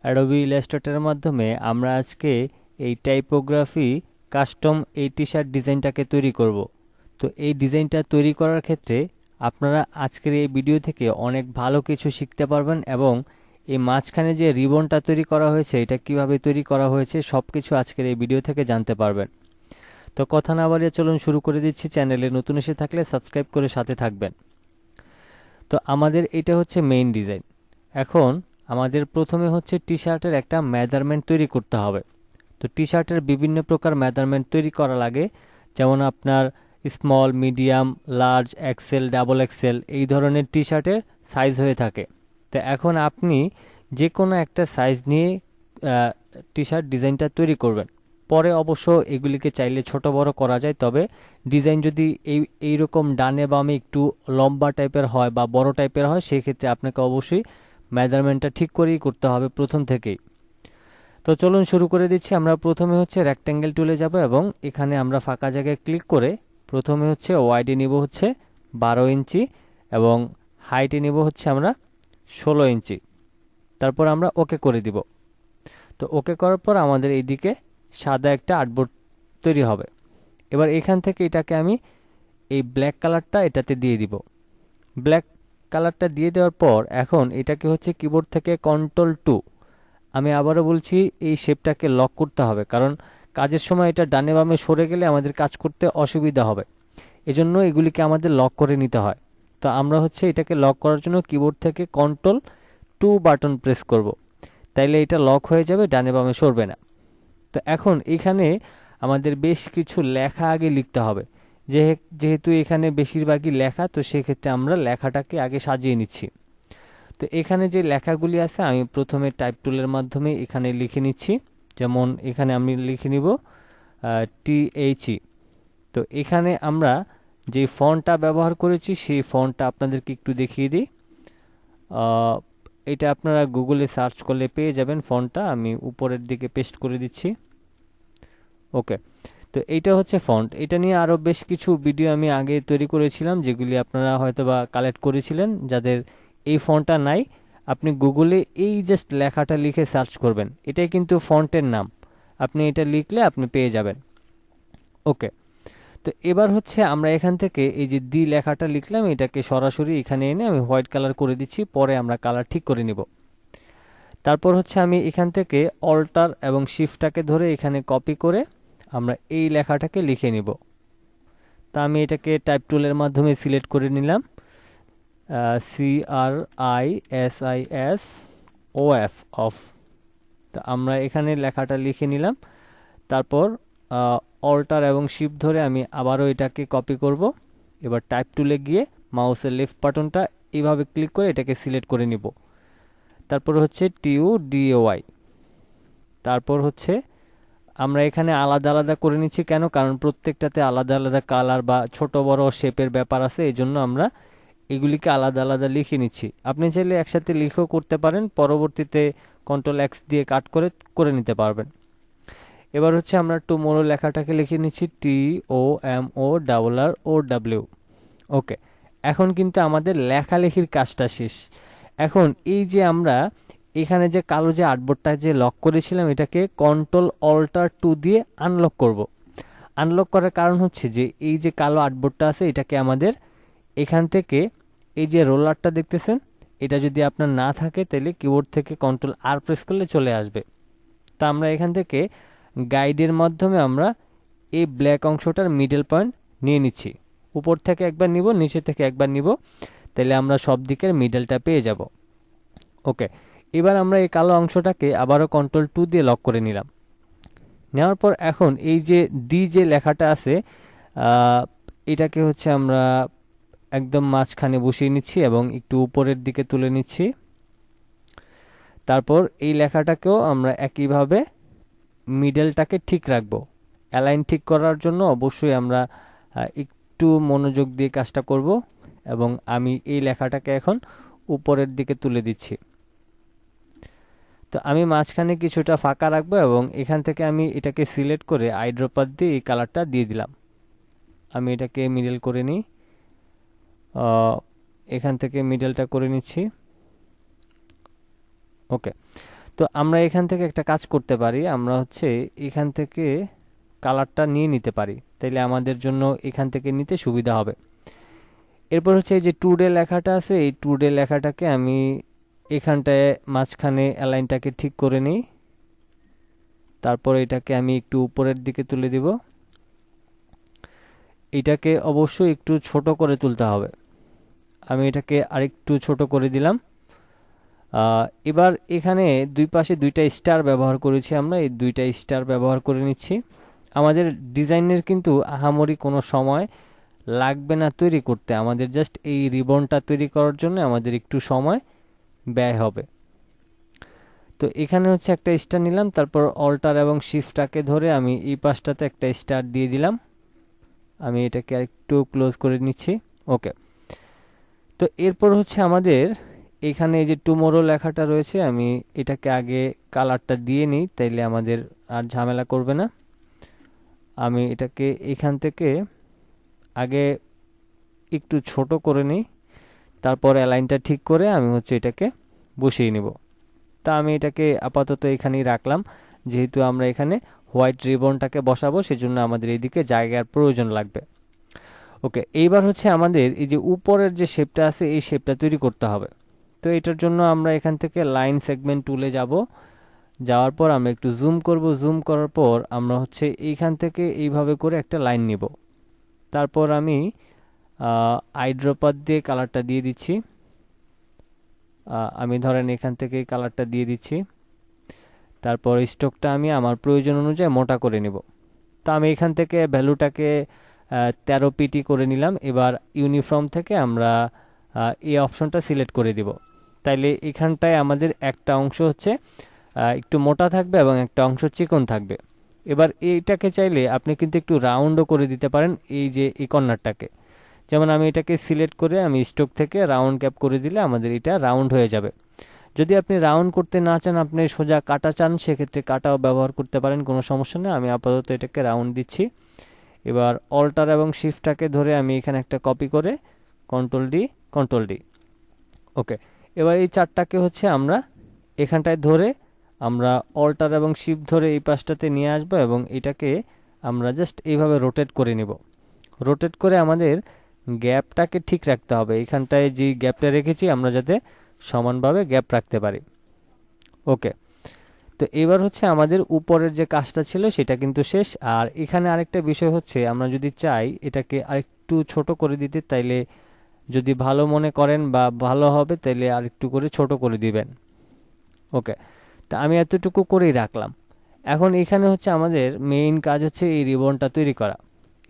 adobe illustrator এর মাধ্যমে আমরা আজকে এই টাইপোগ্রাফি কাস্টম এই টি-শার্ট ডিজাইনটাকে তৈরি করব। তো এই ডিজাইনটা তৈরি করার ক্ষেত্রে আপনারা আজকের এই ভিডিও থেকে অনেক ভালো কিছু শিখতে পারবেন এবং এই মাঝখানে যে রিবনটা তৈরি করা হয়েছে এটা কিভাবে তৈরি করা হয়েছে সবকিছু আজকের এই ভিডিও থেকে জানতে পারবেন। তো কথা না বাড়িয়ে চলুন শুরু করে দিচ্ছি। চ্যানেলে নতুন এসে থাকলে সাবস্ক্রাইব করে সাথে থাকবেন। তো আমাদের এটা হচ্ছে মেইন ডিজাইন। এখন আমাদের প্রথমে হচ্ছে টি-শার্টের একটা মেজারমেন্ট তৈরি করতে হবে। তো টি-শার্টের বিভিন্ন প্রকার মেজারমেন্ট তৈরি করা লাগে, যেমন আপনার small, medium, large, XL, double XL এই ধরনের টি-শার্টের সাইজ হয়ে থাকে। তো এখন আপনি যে কোনো একটা সাইজ নিয়ে টি-শার্ট ডিজাইনটা তৈরি করবেন। পরে অবশ্য এগুলিকে চাইলে ছোট বড় করা যায়, তবে ডিজাইন যদি এইরকম ডানে বামে একটু লম্বা টাইপের হয় বা বড় টাইপের হয় সেক্ষেত্রে আপনাকে অবশ্যই মেজারমেন্টটা ঠিক করেই করতে হবে প্রথম থেকেই। তো চলুন শুরু করে দিচ্ছি। আমরা প্রথমে হচ্ছে রেক্ট্যাঙ্গেল টুলে যাব এবং এখানে আমরা ফাঁকা জায়গায় ক্লিক করে প্রথমে হচ্ছে ওয়াইডে নিব হচ্ছে 12 ইঞ্চি এবং হাইটে নিব হচ্ছে আমরা 16 ইঞ্চি। তারপর আমরা ওকে করে দিব। তো ওকে করার পর আমাদের এইদিকে সাদা একটা আর্টবোর্ড তৈরি হবে। এবার এখান থেকে এটাকে আমি এই ব্ল্যাক কালারটা এটাতে দিয়ে দিব। ব্ল্যাক কালারটা দিয়ে দেওয়ার পর এখন এটাকে হচ্ছে কিবোর্ড থেকে Ctrl+2, আমি আবারও বলছি এই শেপটাকে লক করতে হবে, কারণ কাজের সময় এটা ডানে বামে সরে গেলে আমাদের কাজ করতে অসুবিধা হবে। এজন্য এগুলিকে আমাদের লক করে নিতে হয়। তো আমরা হচ্ছে এটাকে লক করার জন্য কিবোর্ড থেকে Ctrl+2 বাটন প্রেস করব, তাইলে এটা লক হয়ে যাবে, ডানে বামে সরবে না। তো এখন এখানে আমাদের বেশ কিছু লেখা আগে লিখতে হবে। যেহেতু এখানে বেশিরভাগই লেখা, তো সেক্ষেত্রে আমরা লেখাটাকে আগে সাজিয়ে নিচ্ছি। তো এখানে যে লেখাগুলি আছে আমি প্রথমে টাইপ টুলের মাধ্যমে এখানে লিখে নিচ্ছি। যেমন এখানে আমি লিখে নিব THE। তো এখানে আমরা যে ফন্টটা ব্যবহার করেছি সেই ফন্টটা আপনাদেরকে একটু দেখিয়ে দিই। এটা আপনারা গুগলে সার্চ করলে পেয়ে যাবেন ফন্টটা, আমি উপরের দিকে পেস্ট করে দিচ্ছি। ওকে, তো এইটা হচ্ছে ফন্ট। এটা নিয়ে আরও বেশ কিছু ভিডিও আমি আগে তৈরি করেছিলাম, যেগুলি আপনারা হয়তোবা কালেক্ট করেছিলেন। যাদের এই ফন্টটা নাই, আপনি গুগলে এই জাস্ট লেখাটা লিখে সার্চ করবেন, এটাই কিন্তু ফন্টের নাম। আপনি এটা লিখলে আপনি পেয়ে যাবেন। ওকে, তো এবার হচ্ছে আমরা এখান থেকে এই যে দি লেখাটা লিখলাম এটাকে সরাসরি এখানে এনে আমি হোয়াইট কালার করে দিচ্ছি, পরে আমরা কালার ঠিক করে নিব। তারপর হচ্ছে আমি এখান থেকে অল্টার এবং শিফটটাকে ধরে এখানে কপি করে আমরা এই লেখাটাকে লিখে নিব। তা আমি এটাকে টাইপ টুলের মাধ্যমে সিলেক্ট করে নিলাম, CRISIS অফ। তা আমরা এখানে লেখাটা লিখে নিলাম। তারপর অল্টার এবং শিফট ধরে আমি আবারও এটাকে কপি করব। এবার টাইপ টুলে গিয়ে মাউসের লেফট বাটনটা এইভাবে ক্লিক করে এটাকে সিলেক্ট করে নিব। তারপর হচ্ছে TUDOY। তারপর হচ্ছে আমরা এখানে আলাদা আলাদা করে নিচ্ছি কেন, কারণ প্রত্যেকটাতে আলাদা আলাদা কালার বা ছোট বড় শেপের ব্যাপার আছে, এই জন্য আমরা এগুলিকে আলাদা আলাদা লিখে নিচ্ছি। আপনি চাইলে একসাথে লিখেও করতে পারেন, পরবর্তীতে Ctrl+X দিয়ে কাট করে নিতে পারবেন। এবার হচ্ছে আমরা টুমরো লেখাটাকে লিখে নিচ্ছি TOMORROW। ওকে, এখন কিন্তু আমাদের লেখালেখির কাজটা শেষ। এখন এই যে আমরা এখানে যে কালো যে আর্টবোর্ডটা যে লক করেছিলাম এটাকে Ctrl+Alt+2 দিয়ে আনলক করব। আনলক করার কারণ হচ্ছে যে এই যে কালো আর্টবোর্ডটা আছে এটাকে আমাদের এখান থেকে এই যে রোলারটা দেখতেছেন এটা যদি আপনার না থাকে তাহলে কিবোর্ড থেকে Ctrl+R প্রেস করলে চলে আসবে। তা আমরা এখান থেকে গাইডের মাধ্যমে আমরা এই ব্ল্যাক অংশটার মিডল পয়েন্ট নিয়ে নিচ্ছি। উপর থেকে একবার নিব, নিচে থেকে একবার নিব, তাহলে আমরা সব দিকের মিডলটা পেয়ে যাব। ওকে, এবার আমরা এই কালো অংশটাকে আবারও Ctrl+2 দিয়ে লক করে নিলাম। নেওয়ার পর এখন এই যে দি যে লেখাটা আছে এটাকে হচ্ছে আমরা একদম মাঝখানে বসিয়ে নিচ্ছি এবং একটু উপরের দিকে তুলে নিচ্ছি। তারপর এই লেখাটাকেও আমরা একইভাবে মিডলটাকে ঠিক রাখবো। অ্যালাইন ঠিক করার জন্য অবশ্যই আমরা একটু মনোযোগ দিয়ে কাজটা করব এবং আমি এই লেখাটাকে এখন উপরের দিকে তুলে দিচ্ছি। তো আমি মাঝখানে কিছুটা ফাঁকা রাখবো এবং এখান থেকে আমি এটাকে সিলেক্ট করে আইড্রপার দিয়ে এই কালারটা দিয়ে দিলাম। আমি এটাকে মিডল করে নিই, এখান থেকে মিডলটা করে নিচ্ছি। ওকে, তো আমরা এখান থেকে একটা কাজ করতে পারি, আমরা হচ্ছে এখান থেকে কালারটা নিয়ে নিতে পারি, তাইলে আমাদের জন্য এখান থেকে নিতে সুবিধা হবে। এরপর হচ্ছে এই যে টুডে লেখাটা আছে, এই টুডে লেখাটাকে আমি এখানটায় মাঝখানে অ্যালাইনটাকে ঠিক করে নিই। তারপর এটাকে আমি একটু উপরের দিকে তুলে দিব। এটাকে অবশ্যই একটু ছোট করে তুলতে হবে। আমি এটাকে আরেকটু ছোট করে দিলাম। এবার এখানে দুই পাশে দুইটা স্টার ব্যবহার করেছি, আমরা এই দুইটা স্টার ব্যবহার করে নিচ্ছি। আমাদের ডিজাইনের কিন্তু আহামরি কোনো সময় লাগবে না তৈরি করতে, আমাদের জাস্ট এই রিবনটা তৈরি করার জন্য আমাদের একটু সময় ব্যয় হবে। তো এখানে হচ্ছে একটা স্টার নিলাম, তারপর অল্টার এবং শিফটটাকে ধরে আমি এই পাশটাতে একটা স্টার দিয়ে দিলাম। আমি এটাকে আরেকটু ক্লোজ করে নিচ্ছি। ওকে, তো এরপর হচ্ছে আমাদের এখানে এই যে টুমোরো লেখাটা রয়েছে, আমি এটাকে আগে কালারটা দিয়ে নিই, তাইলে আমাদের আর ঝামেলা করবে না। আমি এটাকে এখান থেকে আগে একটু ছোট করে নিই, তারপর অ্যালাইনটা ঠিক করে আমি হচ্ছে এটাকে বসিয়ে নিব। তা আমি এটাকে আপাতত এখানেই রাখলাম, যেহেতু আমরা এখানে হোয়াইট রিবনটাকে বসাবো, সেজন্য আমাদের এইদিকে জায়গার প্রয়োজন লাগবে। ওকে, এইবার হচ্ছে আমাদের এই যে উপরের যে শেপটা আছে, এই শেপটা তৈরি করতে হবে। তো এটার জন্য আমরা এখান থেকে লাইন সেগমেন্ট টুলে যাব, যাওয়ার পর আমরা একটু জুম করব, জুম করার পর আমরা হচ্ছে এইখান থেকে এইভাবে করে একটা লাইন নিব। তারপর আমি আইড্রপার দিয়ে কালারটা দিয়ে দিচ্ছি। আমি ধরেন এখান থেকে কালারটা দিয়ে দিচ্ছি। তারপর স্ট্রোকটা আমি আমার প্রয়োজন অনুযায়ী মোটা করে নিব। তো আমি এখান থেকে ভ্যালুটাকে 13 পিটি করে নিলাম। এবার ইউনিফর্ম থেকে আমরা এই অপশনটা সিলেক্ট করে দিব। তাইলে এখানটায় আমাদের একটা অংশ হচ্ছে একটু মোটা থাকবে এবং একটা অংশ চিকন থাকবে। এবার এইটাকে চাইলে আপনি কিন্তু একটু রাউন্ডও করে দিতে পারেন, এই যে এই কর্নারটাকে। যেমন আমি এটাকে সিলেক্ট করে আমি স্ট্রোক থেকে রাউন্ড ক্যাপ করে দিলে আমাদের এটা রাউন্ড হয়ে যাবে। যদি আপনি রাউন্ড করতে না চান, আপনি সোজা কাটা চান, সেক্ষেত্রে কাটাও ব্যবহার করতে পারেন, কোনো সমস্যা নেই। আমি আপাতত এটাকে রাউন্ড দিচ্ছি। এবার অল্টার এবং শিফটটাকে ধরে আমি এখানে একটা কপি করে কন্ট্রোল ডি, কন্ট্রোল ডি। ওকে, এবার এই চারটাকে হচ্ছে আমরা এখানটায় ধরে আমরা অল্টার এবং শিফট ধরে এই পাশটাতে নিয়ে আসবো এবং এটাকে আমরা জাস্ট এইভাবে রোটেট করে নিব। রোটেট করে আমাদের গ্যাপটাকে ঠিক রাখতে হবে, এখানটায় যে গ্যাপটা রেখেছি আমরা যাতে সমানভাবে গ্যাপ রাখতে পারি। ওকে, তো এবার হচ্ছে আমাদের উপরের যে কাজটা ছিল সেটা কিন্তু শেষ। আর এখানে আরেকটা বিষয় হচ্ছে, আমরা যদি চাই এটাকে আরেকটু ছোট করে দিতে, তাইলে যদি ভালো মনে করেন বা ভালো হবে, তাইলে আরেকটু করে ছোট করে দিবেন। ওকে, তা আমি এতটুকু করেই রাখলাম। এখন এখানে হচ্ছে আমাদের মেইন কাজ হচ্ছে এই রিবনটা তৈরি করা।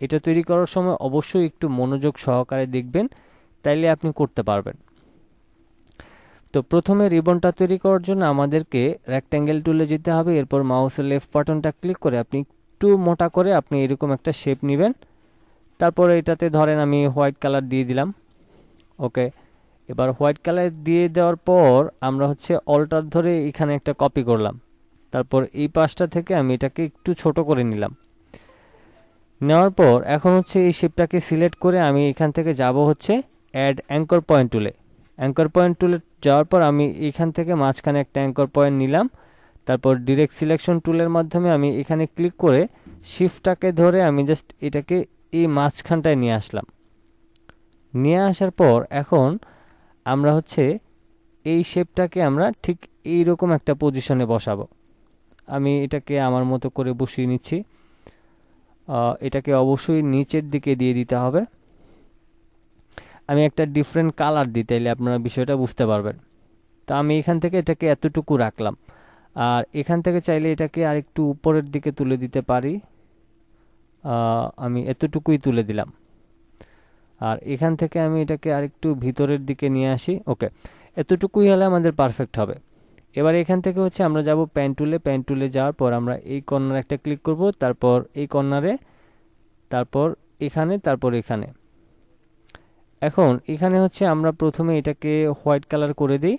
এটা তৈরি করার সময় অবশ্যই একটু মনোযোগ সহকারে দেখবেন, তাইলে আপনি করতে পারবেন। তো প্রথমে রিবনটা তৈরি করার জন্য আমাদেরকে রেক্ট্যাঙ্গেল টুলে যেতে হবে। এরপর মাউসের লেফট বাটনটা ক্লিক করে আপনি একটু মোটা করে আপনি এরকম একটা শেপ নেবেন। তারপর এটাতে ধরেন আমি হোয়াইট কালার দিয়ে দিলাম। ওকে, এবার হোয়াইট কালার দিয়ে দেওয়ার পর আমরা হচ্ছে অল্টার ধরে এখানে একটা কপি করলাম। তারপর এই পাশটা থেকে আমি এটাকে একটু ছোট করে নিলাম। নেওয়ার পর এখন হচ্ছে এই শেপটাকে সিলেক্ট করে আমি এখান থেকে যাব হচ্ছে অ্যাড অ্যাঙ্কর পয়েন্ট টুলে। অ্যাঙ্কর পয়েন্ট টুলে যাওয়ার পর আমি এখান থেকে মাঝখানে একটা অ্যাঙ্কর পয়েন্ট নিলাম। তারপর ডিরেক্ট সিলেকশন টুলের মাধ্যমে আমি এখানে ক্লিক করে শিফটটাকে ধরে আমি জাস্ট এটাকে এই মাঝখানটায় নিয়ে আসলাম। নিয়ে আসার পর এখন আমরা হচ্ছে এই শেপটাকে আমরা ঠিক এইরকম একটা পজিশনে বসাবো। আমি এটাকে আমার মতো করে বসিয়ে নিচ্ছি। এটাকে অবশ্যই নিচের দিকে দিয়ে দিতে হবে। আমি একটা ডিফারেন্ট কালার দিই, তাইলে আপনারা বিষয়টা বুঝতে পারবেন। তো আমি এখান থেকে এটাকে এতটুকু রাখলাম। আর এখান থেকে চাইলে এটাকে আরেকটু উপরের দিকে তুলে দিতে পারি। আমি এতটুকুই তুলে দিলাম। আর এখান থেকে আমি এটাকে আরেকটু ভিতরের দিকে নিয়ে আসি। ওকে, এতটুকুই হলে আমাদের পারফেক্ট হবে। এবার এখান থেকে হচ্ছে আমরা যাব পেন টুলে। পেন টুলে যাওয়ার পর আমরা এই কর্নারে একটা ক্লিক করব, তারপর এই কর্নারে, তারপর এখানে, তারপর এখানে। এখন এখানে হচ্ছে আমরা প্রথমে এটাকে হোয়াইট কালার করে দিই।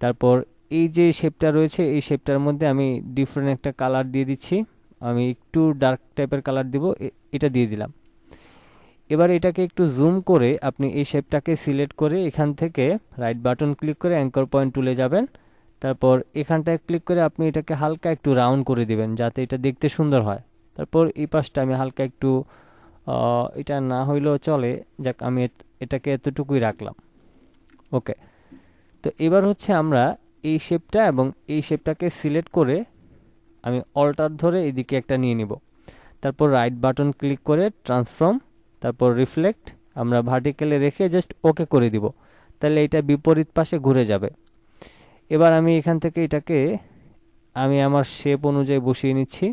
তারপর এই যে শেপটা রয়েছে এই শেপটার মধ্যে আমি ডিফারেন্ট একটা কালার দিয়ে দিচ্ছি। আমি একটু ডার্ক টাইপের কালার দিব, এটা দিয়ে দিলাম। এবার এটাকে একটু জুম করে আপনি এই শেপটাকে সিলেক্ট করে এখান থেকে রাইট বাটন ক্লিক করে অ্যাঙ্কর পয়েন্ট টুলে যাবেন। তারপর এখানটায় ক্লিক করে আপনি এটাকে হালকা একটু রাউন্ড করে দিবেন যাতে এটা দেখতে সুন্দর হয়। তারপর এই পাশটা আমি হালকা একটু এটা না হইলেও চলে, যাক আমি এটাকে এতটুকুই রাখলাম। ওকে, তো এবার হচ্ছে আমরা এই শেপটা এবং এই শেপটাকে সিলেক্ট করে আমি অল্টার ধরে এদিকে একটা নিয়ে নিব। তারপর রাইট বাটন ক্লিক করে ট্রান্সফর্ম, তারপর রিফ্লেক্ট আমরা ভার্টিক্যালে রেখে জাস্ট ওকে করে দিব, তাহলে এটা বিপরীত পাশে ঘুরে যাবে। এবার আমি এখান থেকে এটাকে আমি আমার শেপ অনুযায়ী বসিয়ে নিচ্ছি।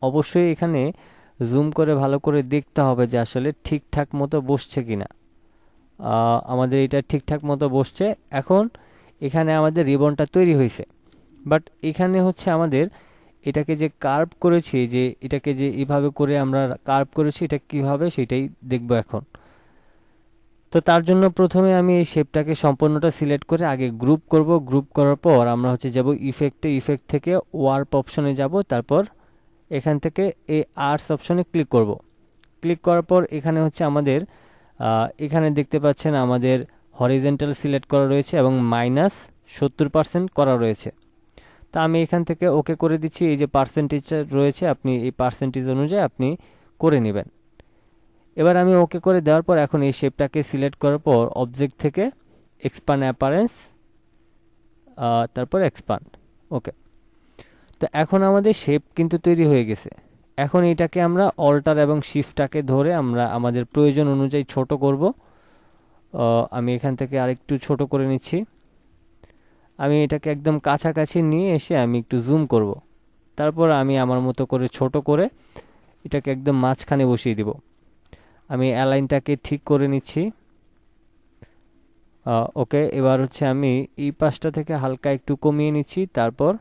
অবশ্যই এখানে জুম করে ভালো করে দেখতে হবে যে আসলে ঠিকঠাক মতো বসছে কিনা। আমাদের এটা ঠিকঠাক মতো বসছে। এখন এখানে আমাদের রিবনটা তৈরি হয়েছে, বাট এখানে হচ্ছে আমাদের এটাকে যে কার্ভ করেছি, যে এটাকে যে এইভাবে করে আমরা কার্ভ করেছি, এটা কিভাবে সেটাই দেখব এখন। তো তার জন্য প্রথমে আমি এই শেপটাকে সম্পূর্ণটা সিলেক্ট করে আগে গ্রুপ করব। গ্রুপ করার পর আমরা হচ্ছে যাব ইফেক্টে, ইফেক্ট থেকে ওয়ার্প অপশনে যাব, তারপর এখান থেকে এই আর্টস অপশনে ক্লিক করব। ক্লিক করার পর এখানে হচ্ছে আমাদের এখানে দেখতে পাচ্ছেন আমাদের হরিজেন্টাল সিলেক্ট করা রয়েছে এবং -70% করা রয়েছে। তা আমি এখান থেকে ওকে করে দিচ্ছি। এই যে পার্সেন্টেজ রয়েছে, আপনি এই পার্সেন্টেজ অনুযায়ী আপনি করে নেবেন। এবার আমি ওকে করে দেওয়ার পর এখন এই শেপটাকে সিলেক্ট করার পর অবজেক্ট থেকে এক্সপান্ড অ্যাপারেন্স, তারপর এক্সপান্ড। ওকে, তো এখন আমাদের শেপ কিন্তু তৈরি হয়ে গেছে। এখন এটাকে আমরা অল্টার এবং শিফটটাকে ধরে আমরা আমাদের প্রয়োজন অনুযায়ী ছোট করব। আমি এখান থেকে আরেকটু ছোট করে নিচ্ছি। আমি এটাকে একদম কাছাকাছি নিয়ে এসে আমি একটু জুম করব। তারপর আমি আমার মতো করে ছোট করে এটাকে একদম মাঝখানে বসিয়ে দিব। আমি অ্যালাইনটাকে ঠিক করে নিচ্ছি। ওকে, এবার হচ্ছে আমি এই পাশটা থেকে হালকা একটু কমিয়ে নিচ্ছি। তারপর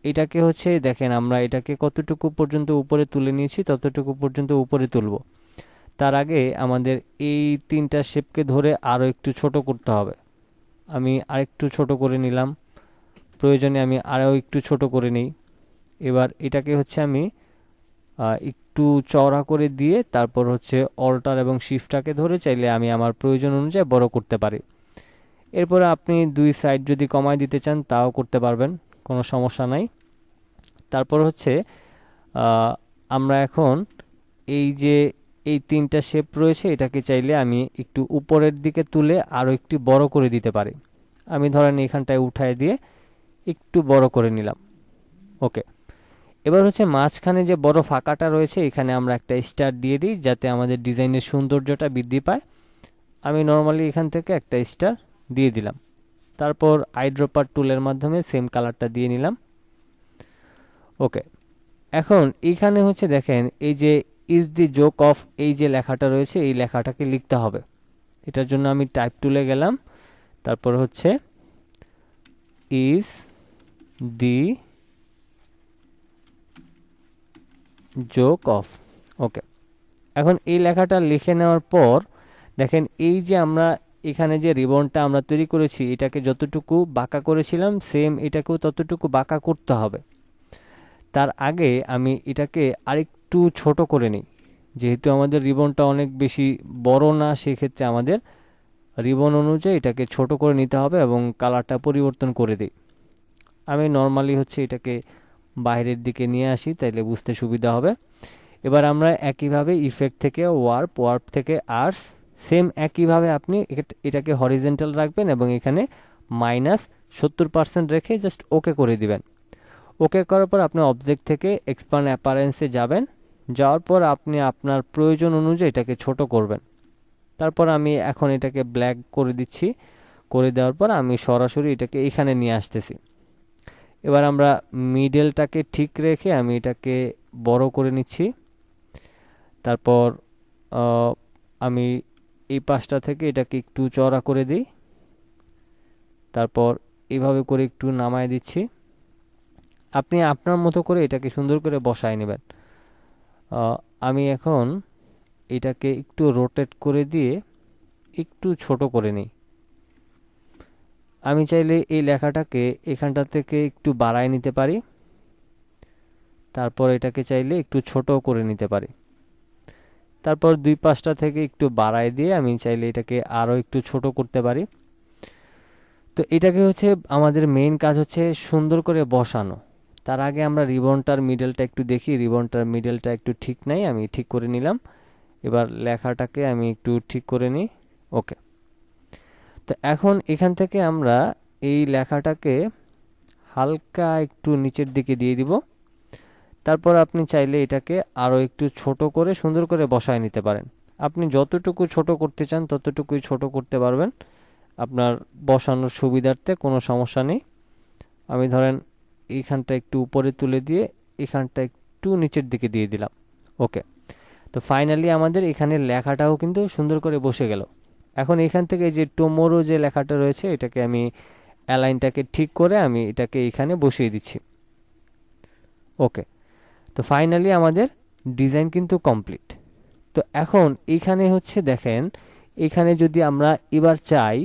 এটাকে হচ্ছে দেখেন আমরা এটাকে কতটুকু পর্যন্ত উপরে তুলে নিয়েছি, ততটুকু পর্যন্ত উপরে তুলব। তার আগে আমাদের এই তিনটা শেপকে ধরে আরও একটু ছোট করতে হবে। আমি আরেকটু ছোট করে নিলাম, প্রয়োজনে আমি আরও একটু ছোট করে নিই। এবার এটাকে হচ্ছে আমি একটু চওড়া করে দিয়ে তারপর হচ্ছে অল্টার এবং শিফটটাকে ধরে চাইলে আমি আমার প্রয়োজন অনুযায়ী বড় করতে পারি। এরপরে আপনি দুই সাইড যদি কমায় দিতে চান তাও করতে পারবেন, কোনো সমস্যা নাই। তারপর হচ্ছে আমরা এখন এই যে এই তিনটা শেপ রয়েছে, এটাকে চাইলে আমি একটু উপরের দিকে তুলে আরও একটু বড় করে দিতে পারি। আমি ধরেন এখানটায় উঠায় দিয়ে একটু বড় করে নিলাম। ওকে, এবার হচ্ছে মাঝখানে যে বড় ফাঁকাটা রয়েছে এখানে আমরা একটা স্টার দিয়ে দিই যাতে আমাদের ডিজাইনের সৌন্দর্যটা বৃদ্ধি পায়। আমি নর্মালি এখান থেকে একটা স্টার দিয়ে দিলাম। তারপর আইড্রপার টুলের মাধ্যমে সেম কালারটা দিয়ে নিলাম। ওকে, এখন এইখানে হচ্ছে দেখেন এই যে ইজ দি জোক অফ এই যে লেখাটা রয়েছে, এই লেখাটাকে লিখতে হবে। এটার জন্য আমি টাইপ টুলে গেলাম, তারপর হচ্ছে ইজ দি জোক অফ। ওকে, এখন এই লেখাটা লিখে নেওয়ার পর দেখেন এই যে আমরা এখানে যে রিবনটা আমরা তৈরি করেছি এটাকে যতটুকু বাঁকা করেছিলাম সেম এটাকেও ততটুকু বাঁকা করতে হবে। তার আগে আমি এটাকে আরেকটু ছোট করে নিই, যেহেতু আমাদের রিবনটা অনেক বেশি বড় না, সেক্ষেত্রে আমাদের রিবন অনুযায়ী এটাকে ছোট করে নিতে হবে এবং কালারটা পরিবর্তন করে দিই। আমি নর্মালি হচ্ছে এটাকে বাইরের দিকে নিয়ে আসি, তাইলে বুঝতে সুবিধা হবে। এবার আমরা একইভাবে ইফেক্ট থেকে ওয়ার্প, ওয়ার্প থেকে আর্টস, সেম একইভাবে আপনি এটাকে হরিজেন্টাল রাখবেন এবং এখানে -70% রেখে জাস্ট ওকে করে দিবেন। ওকে করার পর আপনি অবজেক্ট থেকে এক্সপান্ড অ্যাপারেন্সে যাবেন। যাওয়ার পর আপনি আপনার প্রয়োজন অনুযায়ী এটাকে ছোট করবেন। তারপর আমি এখন এটাকে ব্ল্যাক করে দিচ্ছি। করে দেওয়ার পর আমি সরাসরি এটাকে এখানে নিয়ে আসতেছি। এবার আমরা মিডলটাকে ঠিক রেখে আমি এটাকে বড় করে নিচ্ছি। তারপর আমি এই পাশটা থেকে এটাকে একটু চওড়া করে দিই। তারপর এইভাবে করে একটু নামায় দিচ্ছি। আপনি আপনার মতো করে এটাকে সুন্দর করে বসায় নেবেন। আমি এখন এটাকে একটু রোটেট করে দিয়ে একটু ছোট করে নিই। আমি চাইলে এই লেখাটাকে এখানটা থেকে একটু বাড়ায় নিতে পারি, তারপর এটাকে চাইলে একটু ছোট করে নিতে পারি। তারপর দুই পাশটা থেকে একটু বাড়ায় দিয়ে আমি চাইলে এটাকে আরও একটু ছোট করতে পারি। তো এটাকে হচ্ছে আমাদের মেইন কাজ হচ্ছে সুন্দর করে বসানো। তার আগে আমরা রিবনটার মিডলটা একটু দেখি, রিবনটার মিডলটা একটু ঠিক নাই, আমি ঠিক করে নিলাম। এবার লেখাটাকে আমি একটু ঠিক করে নিই। ওকে, তো এখন এখান থেকে আমরা এই লেখাটাকে হালকা একটু নিচের দিকে দিয়ে দিব। তারপর আপনি চাইলে এটাকে আরও একটু ছোট করে সুন্দর করে বসায় নিতে পারেন। আপনি যতটুকু ছোট করতে চান ততটুকুই ছোট করতে পারবেন, আপনার বসানোর সুবিধার্থে কোনো সমস্যা নেই। আমি ধরেন এইখানটা একটু উপরে তুলে দিয়ে এখানটা একটু নিচের দিকে দিয়ে দিলাম। ওকে, তো ফাইনালি আমাদের এখানে লেখাটাও কিন্তু সুন্দর করে বসে গেল। এখন এখান থেকে যে টুমোরো যে লেখাটা রয়েছে এটাকে আমি অ্যালাইনটাকে ঠিক করে আমি এটাকে এখানে বসিয়ে দিচ্ছি। ওকে, তো ফাইনালি আমাদের ডিজাইন কিন্তু কমপ্লিট। তো এখন এইখানে হচ্ছে দেখেন, এখানে যদি আমরা এবার চাই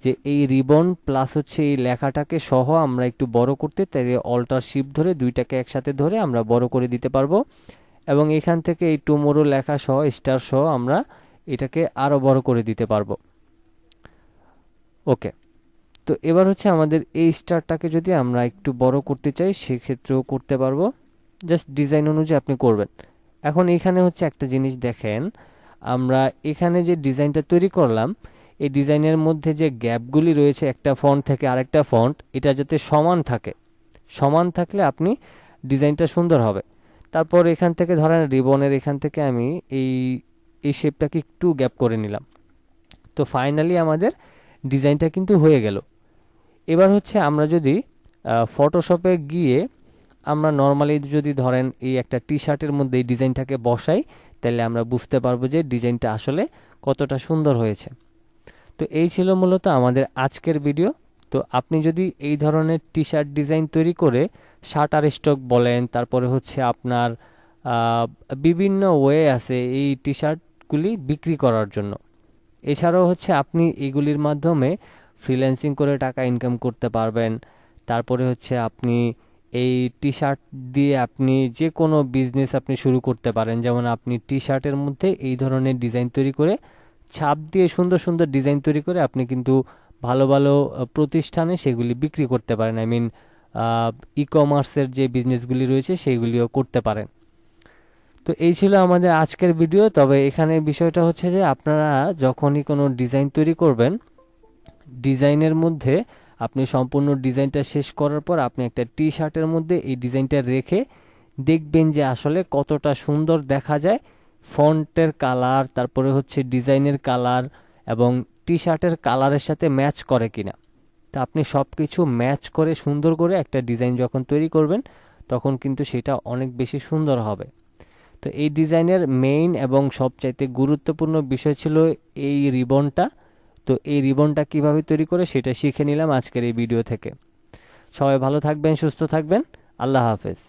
যে এই রিবন প্লাস হচ্ছে এই লেখাটাকে সহ আমরা একটু বড় করতে, তাহলে অল্টার শিফট ধরে দুইটাকে একসাথে ধরে আমরা বড় করে দিতে পারবো। এবং এখান থেকে এই টুমোরো লেখা সহ স্টার সহ আমরা এটাকে আরো বড় করে দিতে পারবো। ওকে, তো এবার হচ্ছে আমাদের এই স্টারটাকে যদি আমরা একটু বড় করতে চাই সেক্ষেত্রেও করতে পারবো, জাস্ট ডিজাইন অনুযায়ী আপনি করবেন। এখন এখানে হচ্ছে একটা জিনিস দেখেন, আমরা এখানে যে ডিজাইনটা তৈরি করলাম এই ডিজাইনের মধ্যে যে গ্যাপগুলি রয়েছে একটা ফন্ট থেকে আরেকটা ফন্ট, এটা যাতে সমান থাকে, সমান থাকলে আপনি ডিজাইনটা সুন্দর হবে। তারপর এখান থেকে ধরেন রিবনের এখান থেকে আমি এই এই শেপটাকে একটু গ্যাপ করে নিলাম। তো ফাইনালি আমাদের ডিজাইনটা কিন্তু হয়ে গেল। এবার হচ্ছে আমরা যদি ফটোশপে গিয়ে আমরা নর্মালি যদি ধরেন এই একটা টি শার্টের মধ্যে এই ডিজাইনটাকে বসাই, তাহলে আমরা বুঝতে পারবো যে ডিজাইনটা আসলে কতটা সুন্দর হয়েছে। তো এই ছিল মূলত আমাদের আজকের ভিডিও। তো আপনি যদি এই ধরনের টি শার্ট ডিজাইন তৈরি করে শাটার স্টক বলেন, তারপরে হচ্ছে আপনার বিভিন্ন ওয়ে আছে এই টি শার্টগুলি বিক্রি করার জন্য। এছাড়াও হচ্ছে আপনি এগুলির মাধ্যমে ফ্রিল্যান্সিং করে টাকা ইনকাম করতে পারবেন। তারপরে হচ্ছে আপনি এই টি শার্ট দিয়ে আপনি যে কোনো বিজনেস আপনি শুরু করতে পারেন। যেমন আপনি টি শার্টের মধ্যে এই ধরনের ডিজাইন তৈরি করে ছাপ দিয়ে সুন্দর সুন্দর ডিজাইন তৈরি করে আপনি কিন্তু ভালো ভালো প্রতিষ্ঠানে সেগুলি বিক্রি করতে পারেন। আই মিন ই কমার্সের যে বিজনেসগুলি রয়েছে সেইগুলিও করতে পারেন। তো এই ছিল আমাদের আজকের ভিডিও। তবে এখানে বিষয়টা হচ্ছে যে আপনারা যখনই কোনো ডিজাইন তৈরি করবেন, ডিজাইনের মধ্যে আপনি সম্পূর্ণ ডিজাইনটা শেষ করার পর আপনি একটা টি শার্টের মধ্যে এই ডিজাইনটা রেখে দেখবেন যে আসলে কতটা সুন্দর দেখা যায়। ফন্টের কালার, তারপরে হচ্ছে ডিজাইনের কালার এবং টি শার্টের কালারের সাথে ম্যাচ করে কিনা। তো আপনি সব কিছু ম্যাচ করে সুন্দর করে একটা ডিজাইন যখন তৈরি করবেন তখন কিন্তু সেটা অনেক বেশি সুন্দর হবে। তো এই ডিজাইনের মেইন এবং সবচাইতে গুরুত্বপূর্ণ বিষয় ছিল এই রিবনটা। তো এই রিবনটা কিভাবে তৈরি করে সেটা শিখে নিলাম আজকের এই ভিডিও থেকে। সবাই ভালো থাকবেন, সুস্থ থাকবেন, আল্লাহ হাফেজ।